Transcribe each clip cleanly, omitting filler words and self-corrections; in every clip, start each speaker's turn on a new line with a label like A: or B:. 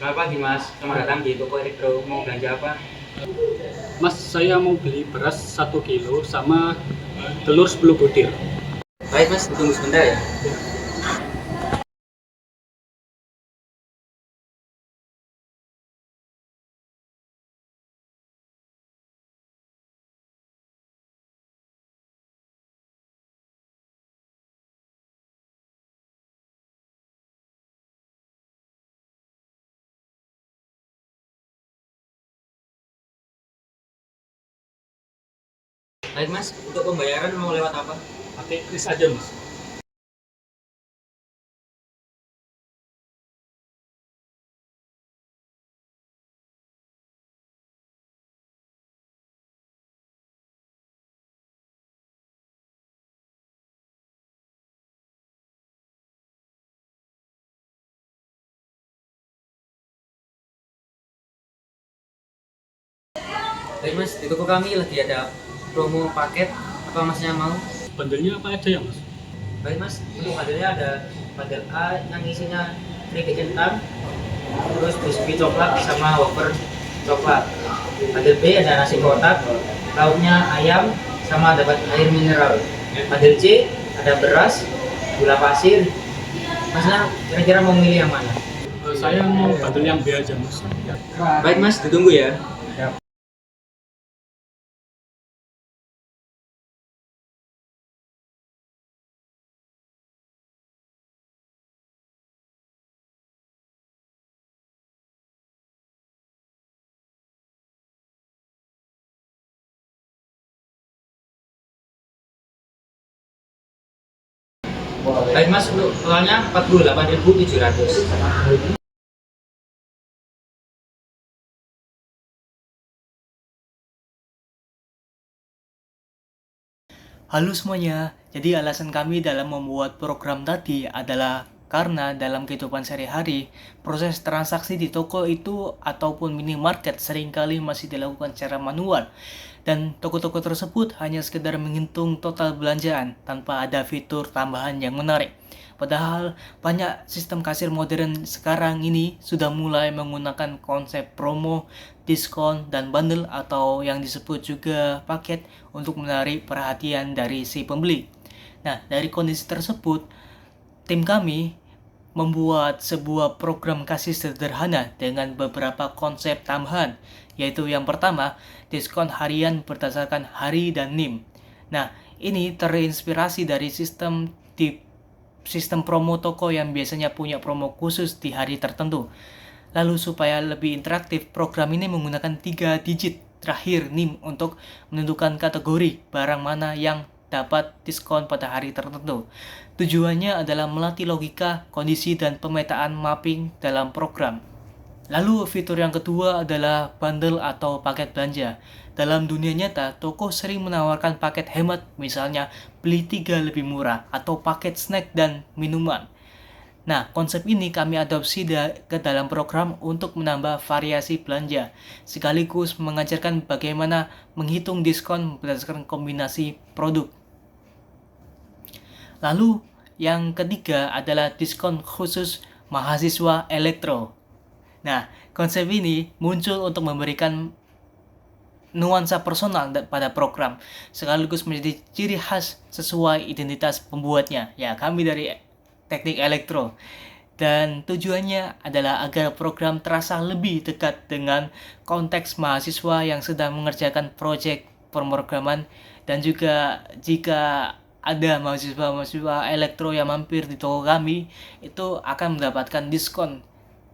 A: Selamat pagi Mas, selamat datang di toko elektro. Mau belanja apa?
B: Mas, saya mau beli beras 1 kilo sama telur 10 butir.
A: Baik Mas, tunggu sebentar ya. Baik Mas, untuk pembayaran mau lewat apa?
B: Pakai kris aja, Mas.
A: Baik Mas, di toko kami lagi ada promo paket. Apa Masnya mau?
B: Bandelnya apa aja ya, Mas?
A: Baik Mas, untuk modelnya ada model A yang isinya keripik kentang, terus biskuit coklat sama wafer coklat. Model B ada nasi kotak, lauknya ayam, sama dapat air mineral. Model C ada beras, gula pasir. Masnya kira-kira mau milih yang mana?
B: Saya mau bandel yang B aja, Mas.
A: Baik Mas, ditunggu ya. Baik Mas, untuk totalnya 48.700.
C: Halo semuanya, jadi alasan kami dalam membuat program tadi adalah karena dalam kehidupan sehari-hari, proses transaksi di toko itu ataupun minimarket seringkali masih dilakukan secara manual. Dan toko-toko tersebut hanya sekedar menghitung total belanjaan tanpa ada fitur tambahan yang menarik. Padahal banyak sistem kasir modern sekarang ini sudah mulai menggunakan konsep promo, diskon, dan bundle atau yang disebut juga paket untuk menarik perhatian dari si pembeli. Nah, dari kondisi tersebut, tim kami membuat sebuah program kasih sederhana dengan beberapa konsep tambahan, yaitu yang pertama, diskon harian berdasarkan hari dan NIM. Nah, ini terinspirasi dari sistem promo toko yang biasanya punya promo khusus di hari tertentu. Lalu supaya lebih interaktif, program ini menggunakan 3 digit terakhir NIM untuk menentukan kategori barang mana yang dapat diskon pada hari tertentu. Tujuannya adalah melatih logika, kondisi, dan pemetaan mapping dalam program. Lalu fitur yang kedua adalah bundle atau paket belanja. Dalam dunia nyata, toko sering menawarkan paket hemat, misalnya beli 3 lebih murah, atau paket snack dan minuman. Nah, konsep ini kami adopsi ke dalam program untuk menambah variasi belanja, sekaligus mengajarkan bagaimana menghitung diskon berdasarkan kombinasi produk. Lalu, yang ketiga adalah diskon khusus mahasiswa elektro. Nah, konsep ini muncul untuk memberikan nuansa personal pada program, sekaligus menjadi ciri khas sesuai identitas pembuatnya. Ya, kami dari Teknik Elektro. Dan tujuannya adalah agar program terasa lebih dekat dengan konteks mahasiswa yang sedang mengerjakan proyek pemrograman, dan juga jika ada mahasiswa-mahasiswa elektro yang mampir di toko kami, itu akan mendapatkan diskon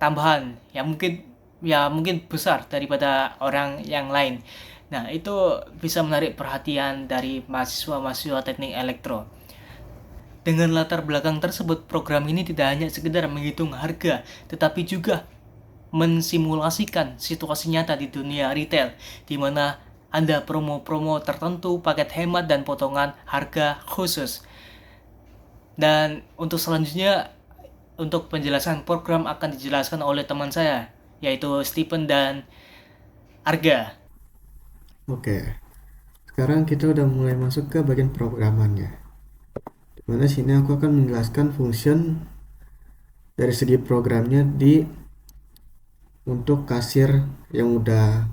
C: tambahan yang mungkin besar daripada orang yang lain. Nah, itu bisa menarik perhatian dari mahasiswa-mahasiswa teknik elektro. Dengan latar belakang tersebut, program ini tidak hanya sekedar menghitung harga, tetapi juga mensimulasikan situasi nyata di dunia retail, di mana ada promo-promo tertentu, paket hemat, dan potongan harga khusus. Dan untuk selanjutnya, untuk penjelasan program akan dijelaskan oleh teman saya, yaitu Stephen dan Arga.
D: Oke, sekarang kita udah mulai masuk ke bagian programannya. Dimana sini aku akan menjelaskan function dari segi programnya di untuk kasir yang udah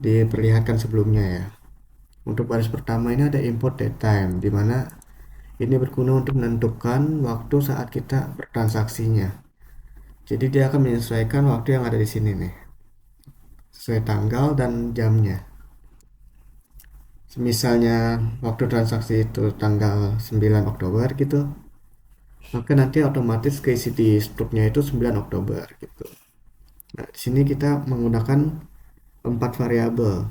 D: diperlihatkan sebelumnya ya. Untuk baris pertama ini ada import datetime, di mana ini berguna untuk menentukan waktu saat kita bertransaksinya. Jadi dia akan menyesuaikan waktu yang ada di sini nih, sesuai tanggal dan jamnya. Misalnya waktu transaksi itu tanggal 9 Oktober gitu, maka nanti otomatis keisi di struknya itu 9 Oktober gitu. Nah, di sini kita menggunakan 4 variabel.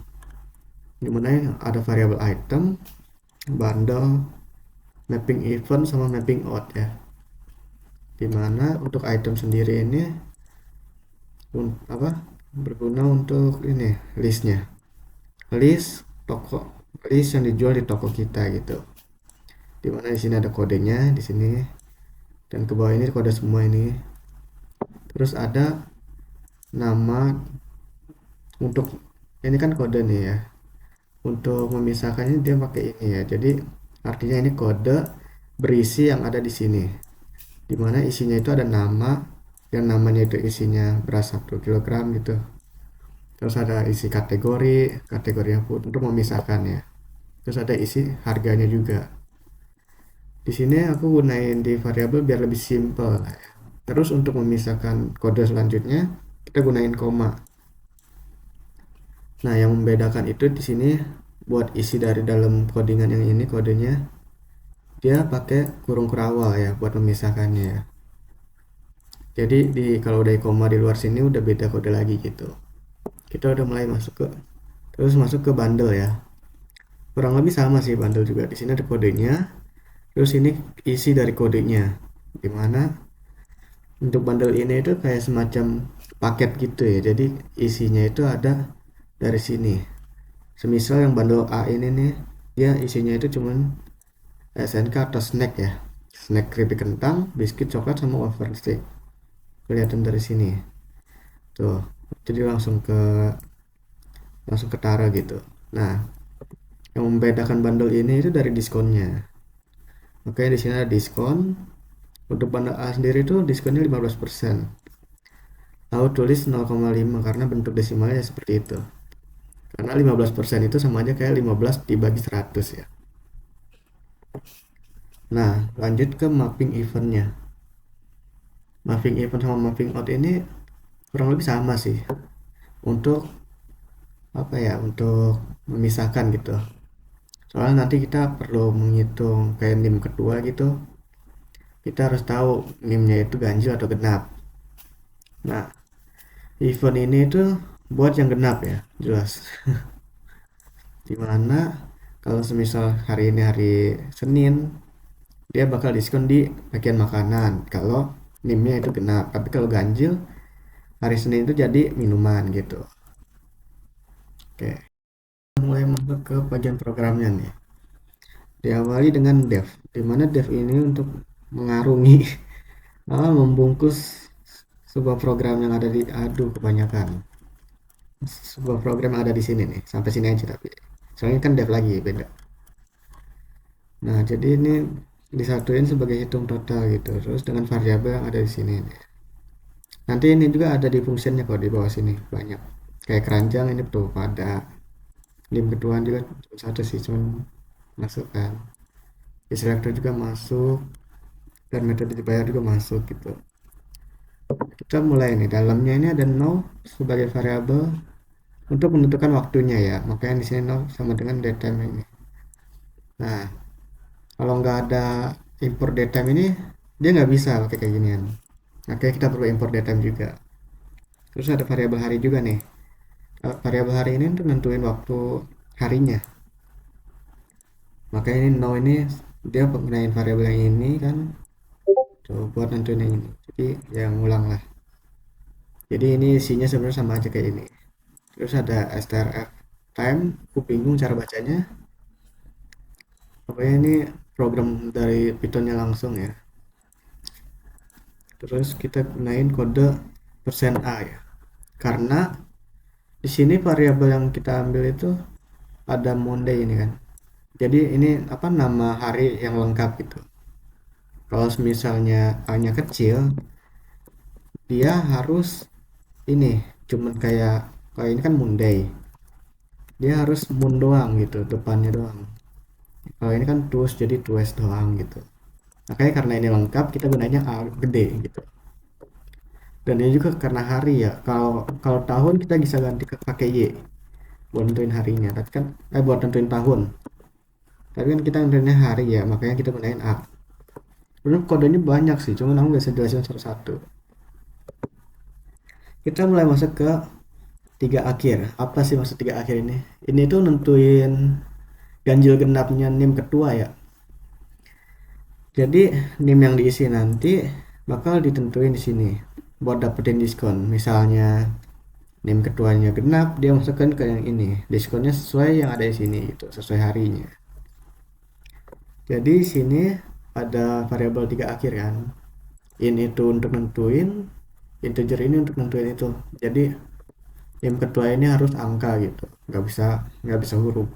D: Dimana ada variabel item, bundle, mapping event sama mapping out ya. Dimana untuk item sendiri ini berguna untuk ini listnya, list toko, list yang dijual di toko kita gitu. Dimana di sini ada kodenya di sini, dan ke bawah ini kode semua ini. Terus ada nama, untuk ini kan kode nih ya, untuk memisahkannya dia pakai ini ya. Jadi artinya ini kode berisi yang ada di sini, dimana isinya itu ada nama, yang namanya itu isinya beras 1 kg gitu. Terus ada isi kategorinya pun untuk memisahkannya. Terus ada isi harganya juga. Di sini aku gunain di variabel biar lebih simple lah ya. Terus untuk memisahkan kode selanjutnya kita gunain koma. Nah, yang membedakan itu di sini buat isi dari dalam codingan yang ini kodenya dia pakai kurung kerawal ya buat memisahkannya ya. Jadi kalau udah koma di luar sini udah beda kode lagi gitu. Kita udah mulai masuk ke bundle ya. Kurang lebih sama sih bundle juga. Di sini ada kodenya. Terus ini isi dari kodenya. Dimana untuk bundle ini itu kayak semacam paket gitu ya. Jadi isinya itu ada dari sini. Semisal yang bundle A ini nih, dia isinya itu cuman SNK atau snack ya. Snack keripik kentang, biskuit coklat sama wafer stick. Kelihatan dari sini. Tuh. Jadi langsung ketara gitu. Nah, yang membedakan bundle ini itu dari diskonnya. Oke, di sini ada diskon. Untuk bundle A sendiri itu diskonnya 15%. Lalu tulis 0,5 karena bentuk desimalnya seperti itu. Karena 15% itu sama aja kayak 15 dibagi 100 ya. Nah, lanjut ke mapping eventnya. Mapping event sama mapping out ini kurang lebih sama sih. Untuk untuk memisahkan gitu. Soalnya nanti kita perlu menghitung kayak NIM kedua gitu. Kita harus tahu NIM-nya itu ganjil atau genap. Nah, event ini itu buat yang genap ya, jelas. Dimana kalau semisal hari ini hari Senin, dia bakal diskon di bagian makanan kalau NIM-nya itu genap. Tapi kalau ganjil, hari Senin itu jadi minuman gitu. Oke, mulai masuk ke bagian programnya nih. Diawali dengan dev, dimana dev ini untuk mengarungi membungkus sebuah program yang ada di sebuah program yang ada di sini nih, sampai sini aja. Tapi soalnya kan dev lagi beda. Nah, jadi ini disatuin sebagai hitung total gitu, terus dengan variabel yang ada di sini nih. Nanti ini juga ada di fungsinya kok di bawah sini banyak, kayak keranjang ini tuh pada lim keduaan juga satu sih, cuman masuk kan, selector juga masuk, dan metode dibayar juga masuk gitu. Kita mulai nih, dalamnya ini ada no sebagai variabel untuk menentukan waktunya ya, makanya di sini no sama dengan datetime ini. Nah, kalau nggak ada import datetime ini dia nggak bisa pakai kayak ginian, makanya kita perlu import datetime juga. Terus ada variabel hari juga nih. Variabel hari ini untuk nentuin waktu harinya, makanya ini no ini dia gunain variabel yang ini kan tuh buat nentuin yang ini, jadi yang ulang lah. Jadi ini isinya sebenarnya sama aja kayak ini. Terus ada strf time, aku bingung cara bacanya, pokoknya ini program dari Pythonnya langsung ya. Terus kita gunain kode %a ya, karena di sini variabel yang kita ambil itu ada Monday ini kan, jadi ini nama hari yang lengkap gitu. Kalau misalnya A nya kecil, dia harus ini cuman kayak ini kan Monday, dia harus moon doang gitu depannya doang. Kalau ini kan tools jadi tools doang gitu. Makanya karena ini lengkap kita gunanya A gede gitu. Dan ini juga karena hari ya. Kalau kalau tahun kita bisa ganti pakai Y buat nentuin harinya. Tapi kan buat nentuin tahun. Tapi kan kita nentuinnya hari ya, makanya kita gunain A. Sebenarnya kodenya banyak sih, cuman aku nggak bisa jelasin satu-satu. Kita mulai masuk ke tiga akhir. Apa sih maksud tiga akhir ini? Ini tuh nentuin ganjil genapnya NIM ketua ya. Jadi NIM yang diisi nanti bakal ditentuin di sini buat dapetin diskon. Misalnya NIM ketuanya genap, dia masukkan ke yang ini. Diskonnya sesuai yang ada di sini gitu, sesuai harinya. Jadi di sini ada variabel tiga akhir kan. In itu untuk nentuin, integer ini untuk nentuin itu. Jadi NIM ketua ini harus angka gitu, nggak bisa huruf.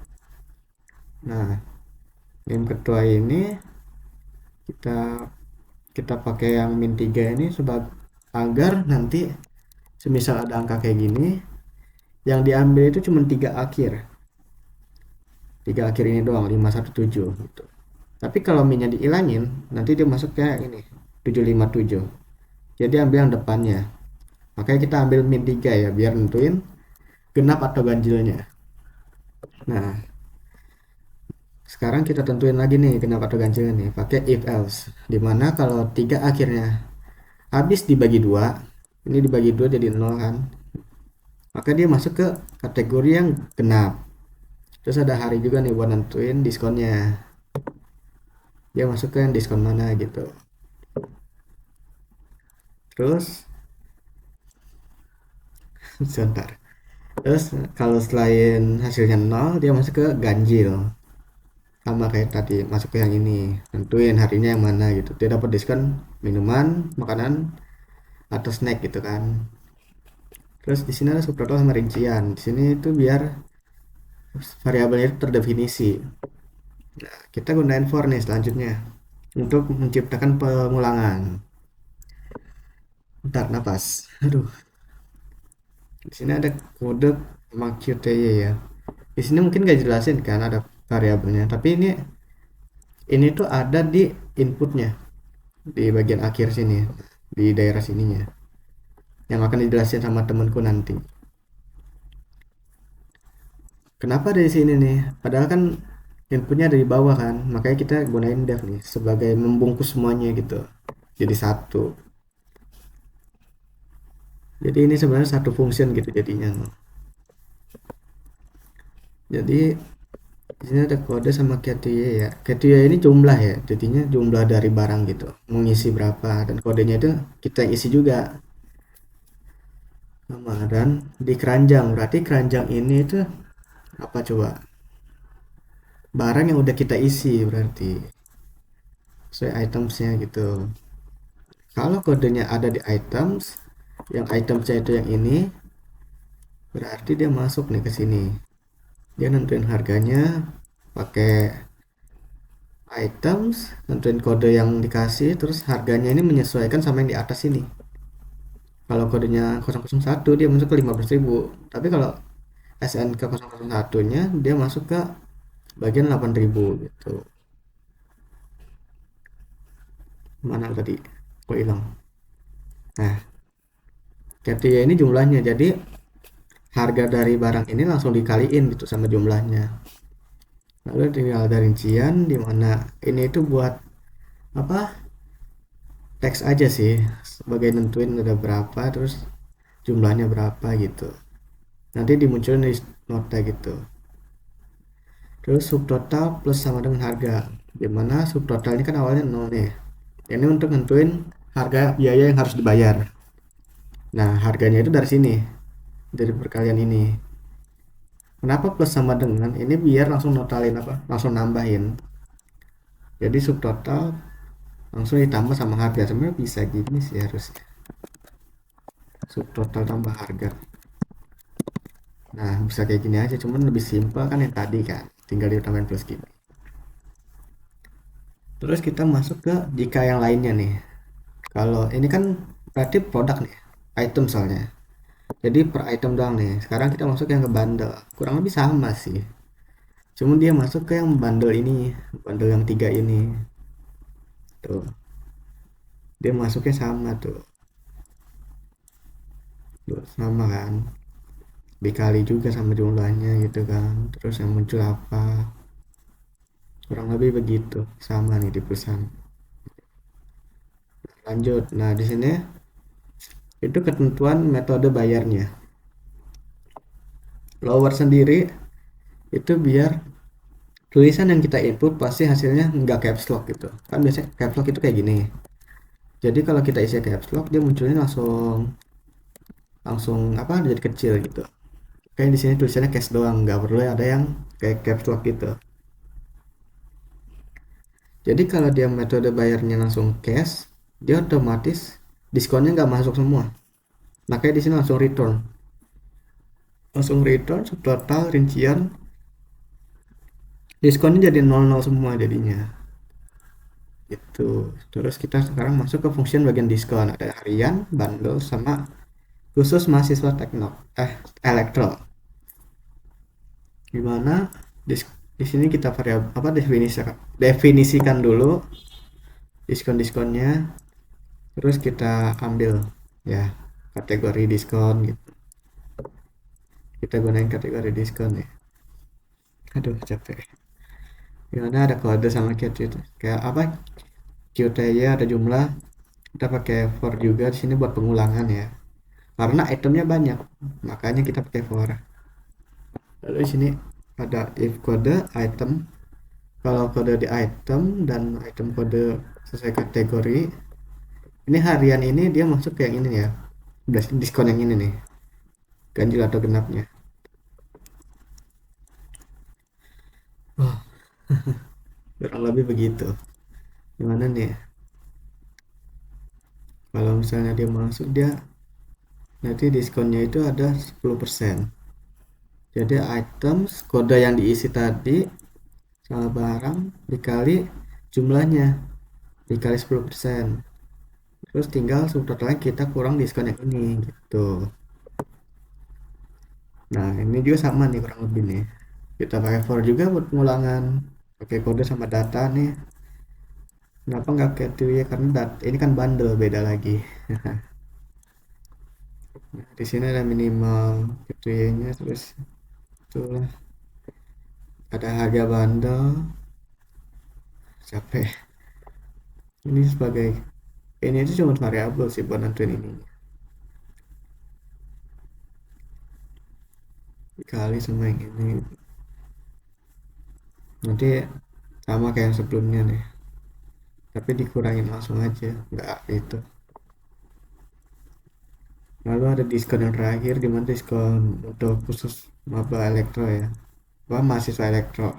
D: Nah, NIM ketua ini kita kita pakai yang min 3 ini sebagai agar nanti semisal ada angka kayak gini yang diambil itu cuma tiga akhir ini doang 517 gitu. Tapi kalau minnya dihilangin nanti dia masuk kayak ini 757, jadi ambil yang depannya. Makanya kita ambil min 3 ya biar nentuin genap atau ganjilnya. Nah, sekarang kita tentuin lagi nih genap atau ganjilnya nih pakai if else, dimana kalau tiga akhirnya habis dibagi dua, ini dibagi dua jadi 0 kan, maka dia masuk ke kategori yang genap. Terus ada hari juga nih buat nentuin diskonnya, dia masuk ke yang diskon mana gitu. Terus sebentar, terus kalau selain hasilnya 0 dia masuk ke ganjil, sama kayak tadi masuk ke yang ini, tentuin harinya yang mana gitu, dia dapat diskon minuman, makanan atau snack gitu kan. Terus di sini ada subtotal sama rincian, di sini itu biar variabelnya itu terdefinisi. Nah, kita gunain for nih selanjutnya untuk menciptakan pengulangan. Bentar, napas. Aduh. Di sini ada kode MaQTY ya. Di sini mungkin gak jelasin kan ada variabelnya, tapi ini tuh ada di inputnya di bagian akhir sini, di daerah sininya, yang akan dijelasin sama temanku nanti. Kenapa dari sini nih? Padahal kan inputnya ada di bawah kan, makanya kita gunain def nih sebagai membungkus semuanya gitu, jadi satu. Jadi ini sebenarnya satu function gitu jadinya. Jadi di sini ada kode sama KTY ya. KTY ini jumlah ya, jadinya jumlah dari barang gitu, mengisi berapa, dan kodenya itu kita yang isi juga. Sama, dan di keranjang, berarti keranjang ini itu apa coba? Barang yang udah kita isi berarti sesuai itemsnya gitu. Kalau kodenya ada di items, yang itemsnya itu yang ini, berarti dia masuk nih ke sini. Dia nentuin harganya pakai items, nentuin kode yang dikasih, terus harganya ini menyesuaikan sama yang di atas ini. Kalau kodenya 001 dia masuk ke 15.000, tapi kalau SNK 001 nya dia masuk ke bagian 8.000 gitu. Mana tadi kok hilang? Nah, KTY ini jumlahnya, jadi harga dari barang ini langsung dikaliin gitu sama jumlahnya. Lalu tinggal ada rincian di mana ini itu buat apa, teks aja sih sebagai nentuin ada berapa terus jumlahnya berapa gitu, nanti dimunculin di nota gitu. Terus subtotal plus sama dengan harga, dimana subtotal ini kan awalnya 0 nih, ini untuk nentuin harga biaya yang harus dibayar. Nah, harganya itu dari sini, dari perkalian ini. Kenapa plus sama dengan ini? Biar langsung notalin apa, langsung nambahin. Jadi subtotal langsung ditambah sama harga. Sebenarnya bisa gini sih harusnya, subtotal tambah harga. Nah, bisa kayak gini aja, cuman lebih simpel kan yang tadi kan, tinggal ditambahin plus gini. Terus kita masuk ke jika yang lainnya nih. Kalau ini kan berarti produk nih, item soalnya. Jadi per item doang nih. Sekarang kita masuk yang ke bundle. Kurang lebih sama sih. Cuman dia masuk ke yang bundle ini, bundle yang 3 ini. Tuh, dia masuknya sama tuh. Tuh, sama kan. Dikali juga sama jumlahnya gitu kan. Terus yang muncul apa? Kurang lebih begitu. Sama nih di perusahaan. Lanjut. Nah, di sini itu ketentuan metode bayarnya. Lower sendiri itu biar tulisan yang kita input pasti hasilnya nggak caps lock gitu. Kan biasanya caps lock itu kayak gini. Jadi kalau kita isi caps lock dia munculnya langsung langsung apa jadi kecil gitu. Kayak di sini tulisannya cash doang, nggak perlu ada yang kayak caps lock gitu. Jadi kalau dia metode bayarnya langsung cash, dia otomatis diskonnya nggak masuk semua. Makanya di sini langsung return subtotal rincian diskonnya jadi 00 semua jadinya. Itu. Terus kita sekarang masuk ke function bagian diskon. Ada harian, bundle, sama khusus mahasiswa elektro. Gimana di sini kita variabel apa definisikan dulu diskon-diskonnya. Terus kita ambil ya kategori diskon gitu. Kita gunain kategori diskon ya. Aduh capek. Gimana ada kode sama kayak apa? QTY ada jumlah. Kita pakai for juga di sini buat pengulangan ya. Karena itemnya banyak, makanya kita pakai for. Lalu di sini ada if kode item. Kalau kode di item dan item kode sesuai kategori. Ini harian ini dia masuk ke yang ini ya. Udah diskon yang ini nih. Ganjil atau genapnya. Oh. Kurang lebih begitu. Gimana nih? Kalau misalnya dia masuk dia nanti diskonnya itu ada 10%. Jadi items kode yang diisi tadi sama barang dikali jumlahnya dikali 10%. Terus tinggal subtotalnya kita kurang diskon yang ini gitu. Nah ini juga sama nih kurang lebih nih. Kita pakai for juga buat pengulangan. Pakai kode sama data nih. Kenapa nggak kayak itu ya? Karena ini kan bundle beda lagi. Nah, di sini ada minimal nya terus itulah ada harga bundle. Capek. Ini sebagai ini itu cuma variabel sih buat nentuin ini. Dikali sama yang ini. Nanti sama kayak yang sebelumnya nih. Tapi dikurangin langsung aja, nggak itu. Lalu ada diskon yang terakhir di mana diskon untuk khusus maba elektro ya. Wah, mahasiswa elektro.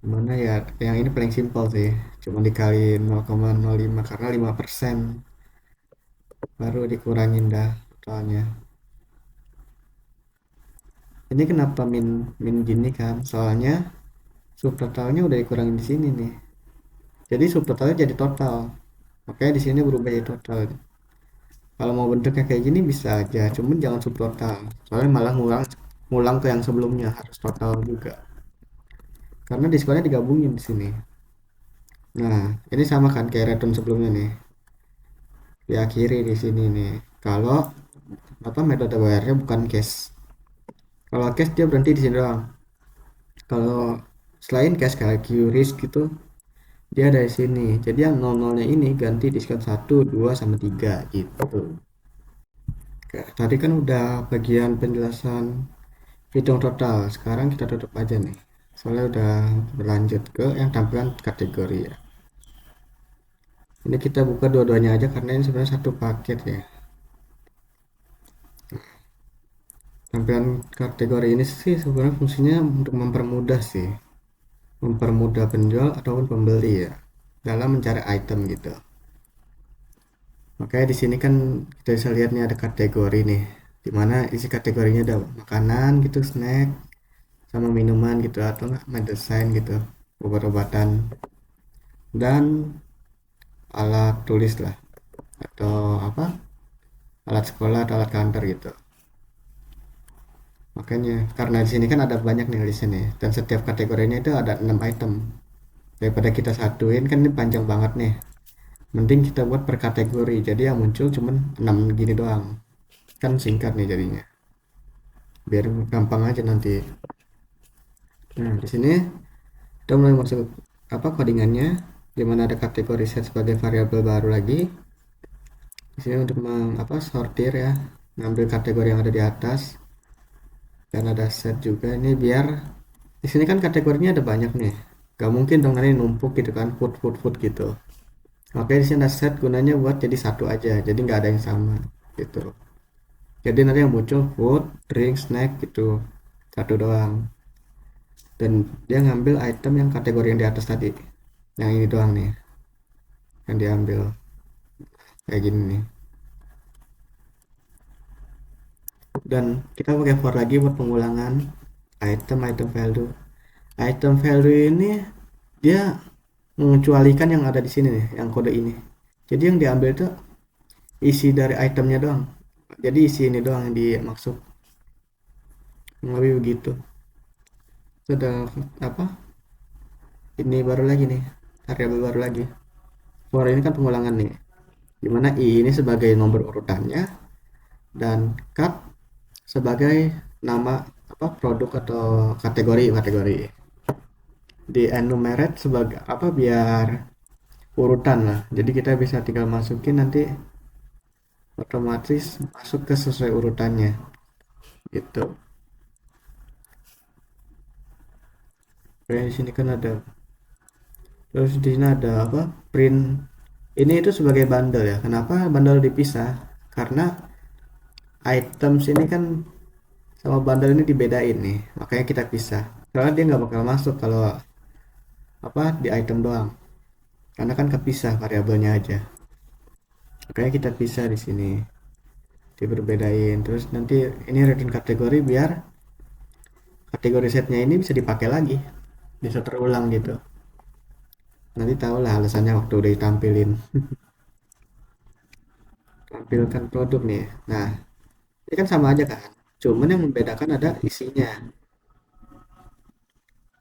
D: Dimana ya yang ini paling simpel sih. Cuma dikali 0,05 karena 5% baru dikurangin dah totalnya. Ini kenapa min gini kan? Soalnya subtotalnya udah dikurangin di sini nih. Jadi subtotalnya jadi total. Makanya di sini berubah jadi total. Kalau mau bentuknya kayak gini bisa aja, cuman jangan subtotal. Soalnya malah ngulang ke yang sebelumnya harus total juga. Karena diskonnya digabungin di sini. Nah, ini sama kan kayak return sebelumnya nih. Diakhiri di sini nih. Kalau apa metode bayarnya bukan cash. Kalau cash dia berhenti di sini doang. Kalau selain cash kayak QRIS gitu, dia dari sini. Jadi yang 00-nya ini ganti diskon 1, 2 sama 3 gitu. Oke, tadi kan udah bagian penjelasan hitung total. Sekarang kita tutup aja nih. Soalnya udah berlanjut ke yang tampilan kategori ya. Ini kita buka dua-duanya aja karena ini sebenarnya satu paket ya. Tampilan kategori ini sih sebenarnya fungsinya untuk mempermudah sih. Mempermudah penjual ataupun pembeli ya dalam mencari item gitu. Makanya di sini kan kita bisa lihat nih ada kategori nih, dimana isi kategorinya ada makanan gitu, snack, sama minuman gitu atau enggak medicine gitu, obat-obatan dan alat tulis lah atau apa alat sekolah atau alat kantor gitu. Makanya karena di sini kan ada banyak nih di sini dan setiap kategorinya itu ada 6 item. Daripada kita satuin kan ini panjang banget nih. Mending kita buat per kategori. Jadi yang muncul cuman 6 gini doang. Kan singkat nih jadinya. Biar gampang aja nanti. Nah, di sini kita mulai masuk apa codingannya, di mana ada kategori set sebagai variabel baru lagi. Di sini untuk sortir ya, ngambil kategori yang ada di atas. Dan ada set juga ini biar di sini kan kategorinya ada banyak nih. Gak mungkin dong nanti numpuk gitu kan, food gitu. Oke, di sini ada set gunanya buat jadi satu aja, jadi nggak ada yang sama gitu. Jadi nanti yang muncul food, drink, snack gitu, satu doang. Dan dia ngambil item yang kategori yang di atas tadi, yang ini doang nih, yang diambil kayak gini nih. Dan kita pakai for lagi buat pengulangan item value. Item value ini dia mengecualikan yang ada di sini nih, yang kode ini. Jadi yang diambil itu isi dari itemnya doang. Jadi isi ini doang yang dimaksud. Lebih begitu. Sudah apa? Ini baru lagi nih, variabel baru lagi. For ini kan pengulangan nih. Dimana i ini sebagai nomor urutannya dan cut sebagai nama produk atau kategori di enumerate sebagai biar urutan lah, jadi kita bisa tinggal masukin nanti otomatis masuk ke sesuai urutannya gitu. Oke, di sini kan ada, terus di sini ada print ini itu sebagai bundle ya. Kenapa bundle dipisah? Karena items ini kan sama bundle ini dibedain nih, makanya kita pisah. Karena dia nggak bakal masuk kalau di item doang, karena kan kepisah variabelnya aja. Makanya kita pisah di sini, diberbedain. Terus nanti ini return kategori biar kategori setnya ini bisa dipakai lagi, bisa terulang gitu. Nanti tahulah alasannya waktu udah ditampilin. Tampilkan produk nih. Nah, ini kan sama aja kan, cuman yang membedakan ada isinya.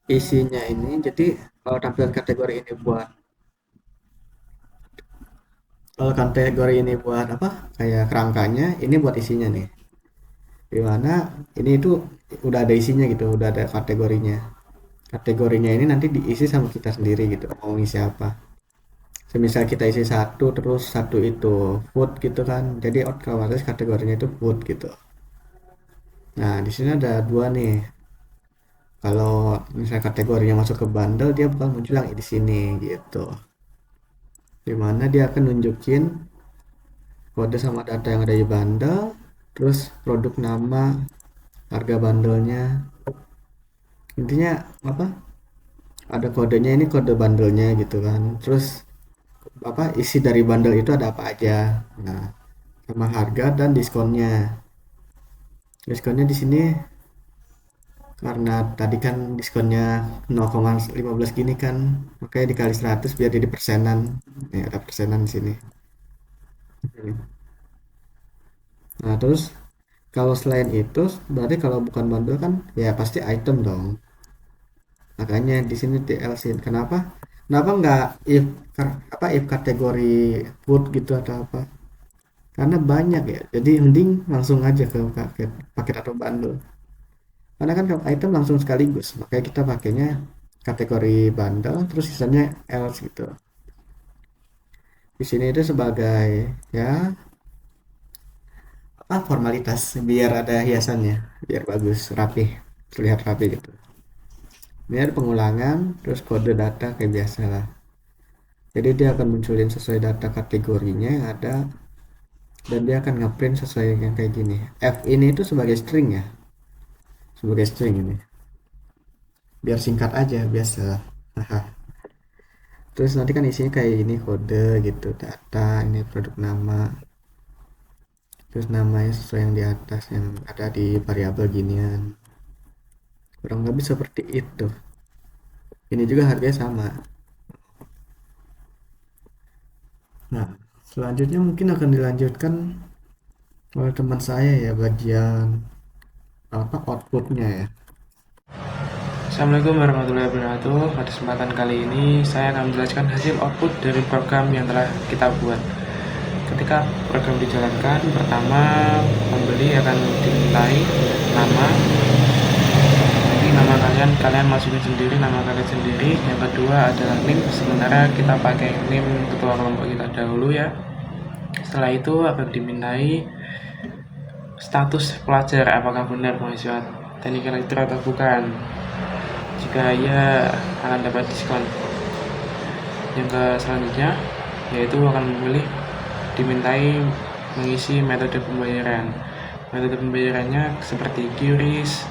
D: Isinya ini jadi kalau tampilan kategori ini buat kayak kerangkanya, ini buat isinya nih, dimana ini itu udah ada isinya gitu, udah ada kategorinya ini nanti diisi sama kita sendiri gitu, mau ngisi apa. Semisal kita isi satu terus satu itu food gitu kan, jadi otomatis kategorinya itu food gitu. Nah, di sini ada dua nih. Kalau misalnya kategorinya masuk ke bundle, dia bakal muncul yang di sini gitu, dimana dia akan nunjukin kode sama data yang ada di bundle, terus produk nama, harga bundlenya. Intinya ada kodenya, ini kode bundlenya gitu kan. Terus isi dari bundle itu ada apa aja. Nah, sama harga dan diskonnya. Diskonnya di sini karena tadi kan diskonnya 0,15 gini kan, makanya dikali 100 biar jadi persenan. Nih ada persenan di sini. Nah, terus kalau selain itu berarti kalau bukan bundle kan ya pasti item dong. Makanya di sini TLC. Kenapa nggak if kategori food gitu atau apa? Karena banyak ya. Jadi mending langsung aja ke paket atau bundle. Karena kan kalau item langsung sekaligus, makanya kita pakainya kategori bundle terus sisanya else gitu. Di sini itu sebagai ya formalitas biar ada hiasannya, biar bagus, rapih, terlihat rapi gitu. Ini ada pengulangan, terus kode data kayak biasa lah. Jadi dia akan munculin sesuai data kategorinya yang ada, dan dia akan ngeprint sesuai yang kayak gini. F ini itu sebagai string ya, sebagai string ini. Biar singkat aja biasa. Terus nanti kan isinya kayak ini, kode gitu, data, ini produk nama. Terus namanya sesuai yang di atas yang ada di variabel ginian. Kurang lebih seperti itu. Ini juga harganya sama. Nah, selanjutnya mungkin akan dilanjutkan Kalau teman saya ya bagian apa outputnya ya.
E: Assalamualaikum warahmatullahi wabarakatuh. Pada kesempatan kali ini saya akan menjelaskan hasil output dari program yang telah kita buat. Ketika program dijalankan, pertama pembeli akan dimintai nama. Jadi nama kalian masukin sendiri nama kalian sendiri. Yang kedua adalah NIM. Sementara kita pakai NIM ketua kelompok kita dahulu ya. Setelah itu akan dimintai status pelajar, apakah benar mahasiswa teknik elektro atau bukan. Jika ia akan dapat diskon. Yang selanjutnya yaitu akan dimintai mengisi metode pembayaran. Metode pembayarannya seperti QRIS,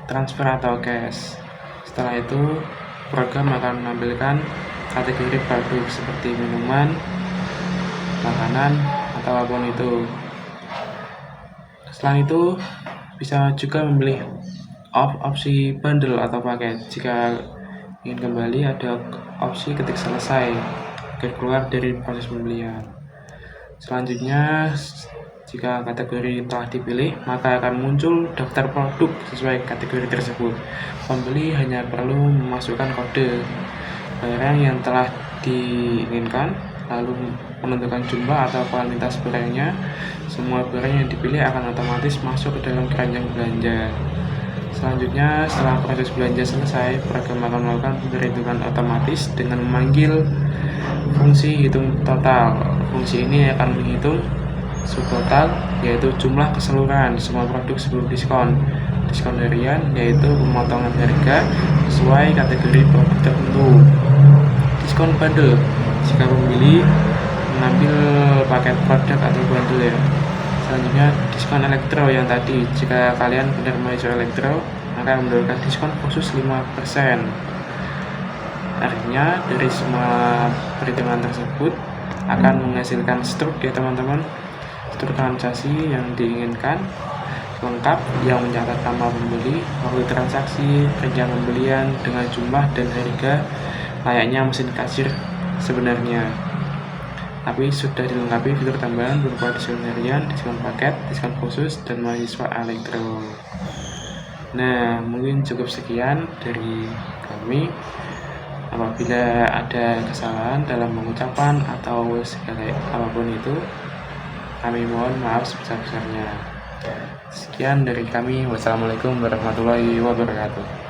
E: transfer atau cash. Setelah itu program akan menampilkan kategori produk seperti minuman, makanan, atau apapun itu. Selain itu bisa juga memilih opsi bundle atau paket. Jika ingin kembali ada opsi ketik selesai agar keluar dari proses pembelian. Selanjutnya jika kategori telah dipilih maka akan muncul daftar produk sesuai kategori tersebut. Pembeli hanya perlu memasukkan kode barang yang telah diinginkan lalu menentukan jumlah atau kuantitas barangnya. Semua barang yang dipilih akan otomatis masuk ke dalam keranjang belanja. Selanjutnya, setelah proses belanja selesai, program akan melakukan perhitungan otomatis dengan memanggil fungsi hitung total. Fungsi ini akan menghitung subtotal, yaitu jumlah keseluruhan semua produk sebelum diskon. Diskon harian, yaitu pemotongan harga sesuai kategori produk tertentu. Diskon bundle, jika pembeli mengambil paket produk atau bundle ya. Selanjutnya diskon elektro yang tadi, jika kalian benar mahasiswa elektro maka mendapatkan diskon khusus 5%. Artinya dari semua perhitungan tersebut akan menghasilkan struk ya teman-teman, struk transaksi yang diinginkan lengkap yang mencatat nama pembeli, waktu transaksi, rencana pembelian dengan jumlah dan harga layaknya mesin kasir sebenarnya. Tapi sudah dilengkapi fitur tambahan berupa diskon harian, diskon paket, diskon khusus, dan mahasiswa elektro. Nah, mungkin cukup sekian dari kami. Apabila ada kesalahan dalam pengucapan atau segala apapun itu, kami mohon maaf sebesar-besarnya. Sekian dari kami. Wassalamualaikum warahmatullahi wabarakatuh.